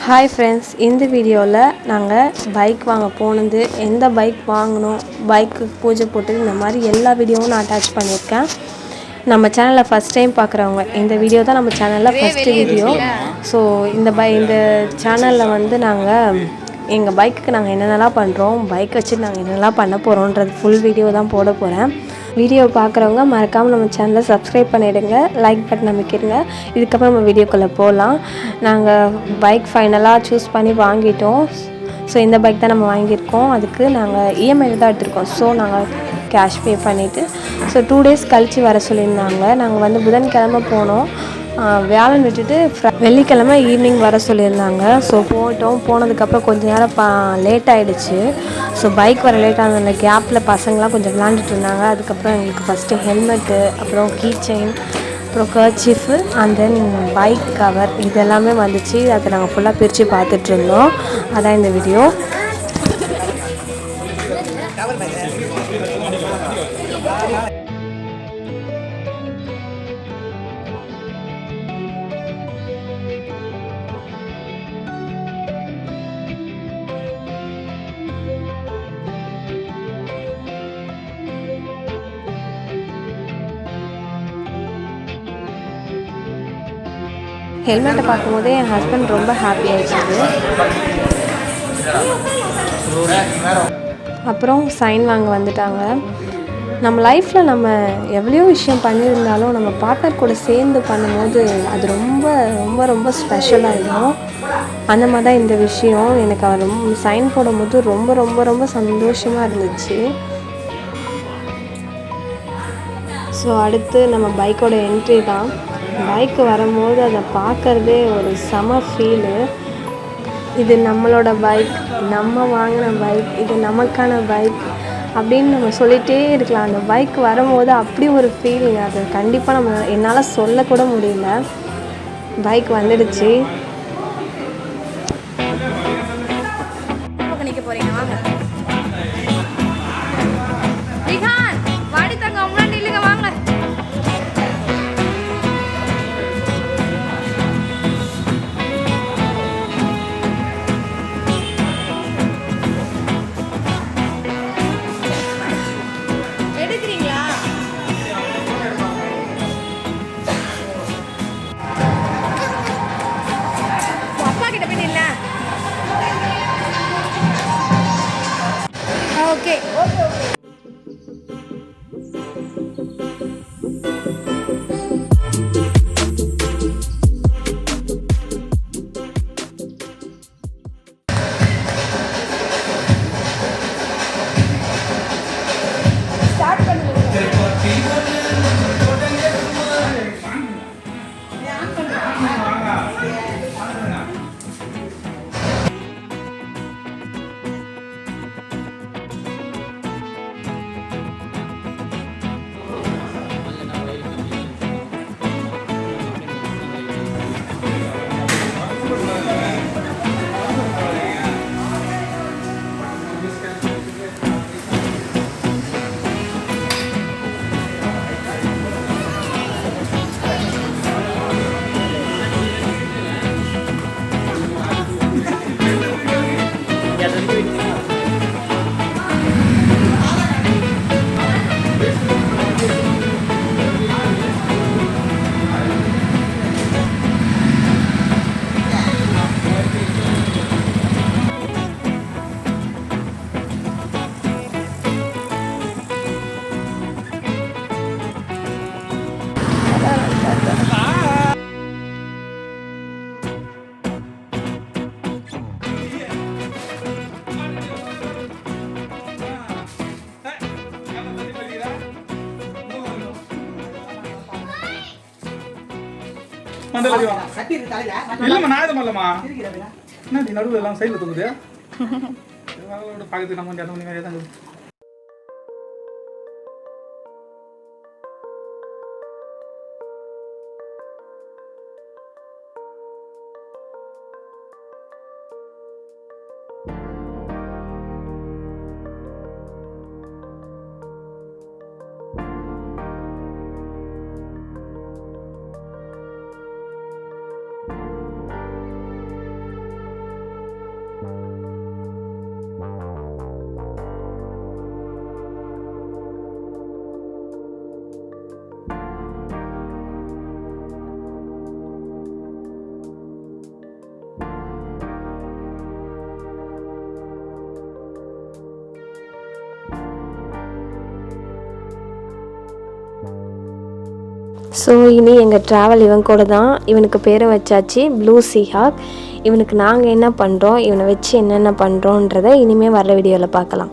Hi friends, இந்த வீடியோவில் நாங்கள் பைக் வாங்க போனது, எந்த பைக் வாங்கணும், பைக்கு பூஜை போட்டது, இந்த மாதிரி எல்லா வீடியோவும் நான் அட்டாச் பண்ணியிருக்கேன். நம்ம சேனலில் ஃபஸ்ட் டைம் பார்க்குறவங்க, இந்த வீடியோ தான் நம்ம சேனலில் ஃபஸ்ட்டு வீடியோ. ஸோ இந்த சேனலில் வந்து நாங்கள் எங்கள் பைக்குக்கு நாங்கள் என்னென்னலாம் பண்ணுறோம், பைக் வச்சு நாங்கள் என்னென்னலாம் பண்ண போகிறோன்றது ஃபுல் வீடியோ தான் போட போகிறேன். வீடியோ பார்க்குறவங்க மறக்காமல் நம்ம சேனலை சப்ஸ்கிரைப் பண்ணிவிடுங்க, லைக் பட்டன் அமைக்கிடுங்க. இதுக்கப்புறம் நம்ம வீடியோக்குள்ளே போகலாம். நாங்கள் பைக் ஃபைனலாக சூஸ் பண்ணி வாங்கிட்டோம். ஸோ இந்த பைக் தான் நம்ம வாங்கியிருக்கோம். அதுக்கு நாங்கள் இஎம்ஐயில் தான் எடுத்திருக்கோம். ஸோ நாங்கள் கேஷ் பே பண்ணிவிட்டு ஸோ 2 days கழித்து வர சொல்லியிருந்தாங்க. நாங்கள் வந்து புதன்கிழமை போனோம், வியாழன் விட்டுட்டு வெள்ளிக்கிழமை ஈவினிங் வர சொல்லியிருந்தாங்க. ஸோ போனதுக்கப்புறம் கொஞ்சம் நேரம் லேட் ஆகிடுச்சு. ஸோ பைக் வர லேட் ஆனதில்ல, கேப்பில் பசங்களாம் கொஞ்சம் விளாண்டுட்டு இருந்தாங்க. அதுக்கப்புறம் எங்களுக்கு ஃபஸ்ட்டு ஹெல்மெட்டு, அப்புறம் கீ செயின், அப்புறம் kerchief and then bike cover இது எல்லாமே வந்துச்சு. அதை நாங்கள் ஃபுல்லாக பிரித்து பார்த்துட்ருந்தோம். அதான் இந்த வீடியோ. ஹெல்மெட்டை பார்க்கும்போதே என் ஹஸ்பண்ட் ரொம்ப ஹாப்பி ஆகிடுச்சு. அப்புறம் சைன் வாங்க வந்துட்டாங்க. நம்ம லைஃப்பில் நம்ம எவ்வளோ விஷயம் பண்ணியிருந்தாலும் நம்ம பார்ட்னர் கூட சேர்ந்து பண்ணும்போது அது ரொம்ப ரொம்ப ரொம்ப ஸ்பெஷலாகிடும். அந்த மாதிரி தான் இந்த விஷயம். எனக்கு அவர் ரொம்ப சைன் போடும்போது ரொம்ப ரொம்ப ரொம்ப சந்தோஷமாக இருந்துச்சு. ஸோ அடுத்து நம்ம பைக்கோட என்ட்ரி தான். பைக்கு வரும்போது அதை பார்க்குறதே ஒரு செம ஃபீலு. இது நம்மளோட பைக், நம்ம வாங்கின பைக், இது நமக்கான பைக் அப்படின்னு நம்ம சொல்லிகிட்டே இருக்கலாம். அந்த பைக் வரும்போது அப்படி ஒரு ஃபீலிங், அது கண்டிப்பாக என்னால் சொல்லக்கூட முடியல. பைக் வந்துடுச்சு. நிற்க போகிறீங்க, வாங்க. வாடி தங்க முன்னாடி இல்லைங்க, வாங்க. Okay. இல்லம்மா நான் எதுவும் இல்லம்மா. என்ன நடுவில் எல்லாம் சைடில் தூக்குது. பார்க்கறதுக்கு நம்ம வந்து மாதிரி தான் இருக்குது. ஸோ இனி எங்கள் ட்ராவல் இவன் கூட தான். இவனுக்கு பேரும் வச்சாச்சு ப்ளூ சீஹாக். இவனுக்கு நாங்கள் என்ன பண்ணுறோம், இவனை வச்சு என்னென்ன பண்ணுறோன்றதை இனிமேல் வர வீடியோவில் பார்க்கலாம்.